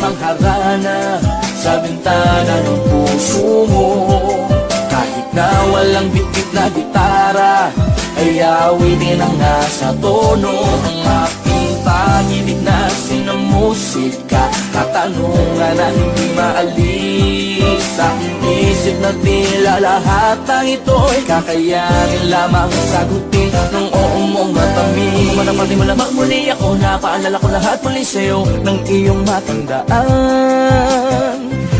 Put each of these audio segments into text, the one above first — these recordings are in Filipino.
mangharana sa bintana ng puso mo. Kahit na walang bitbit na gitara, ay awitin ang nasa tono. Ang aking pag-ibig na sinamusika, katanungan na hindi maalis sa aking isip na tila lahat ng ito'y kakayanin lamang sagutin ng oo mong matamis. Manapati mo lamang muli ako, napaalala ko lahat muli sa'yo ng iyong matandaan.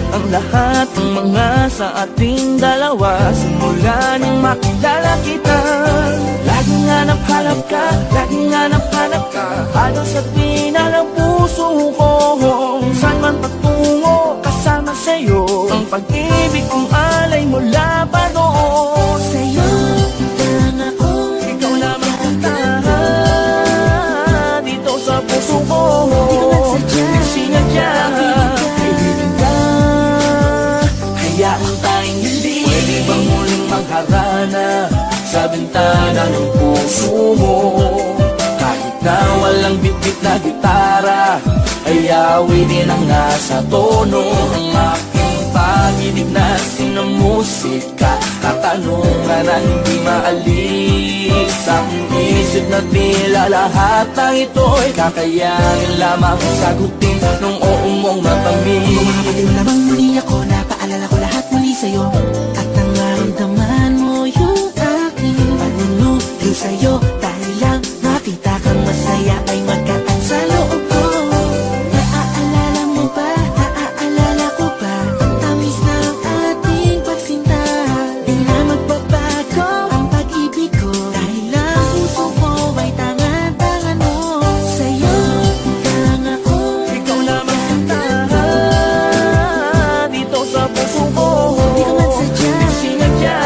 Ang lahat ng mga sa ating dalawa simula nang makilala kita. Laging hanap-hanap ka, laging hanap-hanap ka, halos sa tina ng puso ko. Saan man patungo, kasama sa'yo ang pag-ibig kong alay mula pa noon. Sa'yo lang ako, ikaw lamang puntahan dito sa puso ko. di ko nagsadya, Sinadya, kaibigan ka, hayaan tayong hindi. Pwede bang muling magharana sa bintana ng puso mo? Kahit na walang bitbit na gitara, ay awitin ang nasa tono. Ang aking pag-ibig na sinamusika, katanungan na hindi maalis sa aking isip na tila lahat ng ito'y kakayanin lamang sagutin ng oo mong matamis. Bumabaliw lamang muli ako, napaalala ko lahat muli sa'yo. At nang maramdaman mo yung aking panunuyo sa'yo, dahil lang nakita kang masaya ay magkatag sa loob ko. Naaalala mo ba, naaalala ko ba, ang tamis ng ating pagsinta. Di na magbabago ang pag-ibig ko, dahil lang puso ko ay tangan-tangan mo. Sa'yo lang ako, Ikaw lamang puntahan dito sa puso ko. di ko man sadya, Sinadya,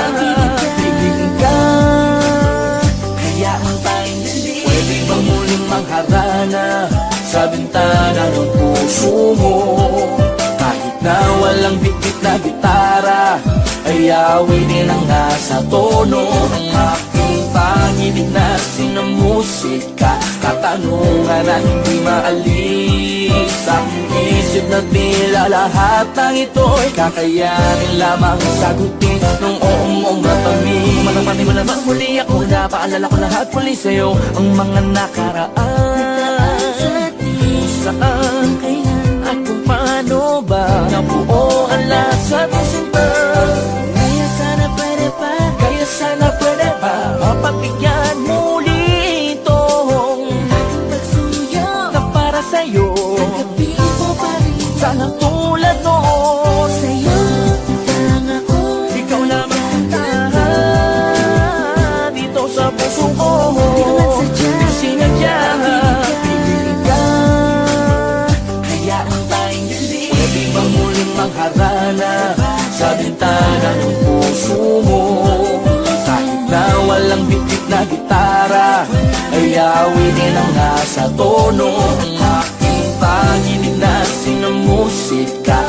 kaibigan ka, hayaan tayong hindi. Pwede bang muling mangharana sa bintana ng puso mo? Kahit na walang bitbit na gitara, ay awitin ang nasa tono. Ang aking pag-ibig na sinamusika, katanungan na hindi maalis sa aking isip na tila lahat ng ito'y kakayanin lamang sagutin ng oo mong matamis. Manapati mo lamang muli ako, napaalala ko lahat muli sa'yo ang mga nakaraan. sa ating Saan kailan, at kung paano ba nabuo ang lahat sa ating sinta. kaya sana pwede pa. Kaya sana pwede pa mapabigyan muli itong Pagsuyo, na para sa'yo. gabi mo pa rin. Sana tulad noon, Sa'yo lang ako, ikaw lamang puntahan dito sa puso ko. di ko man sadya, Sinadya, kaibigan ka, hayaan tayong hindi. Pwede bang muling mangharana sa bintana ng puso mo? Kahit na walang bitbit na gitara, ay awitin ang nasa tono. Ang aking pag-ibig na sinamusika,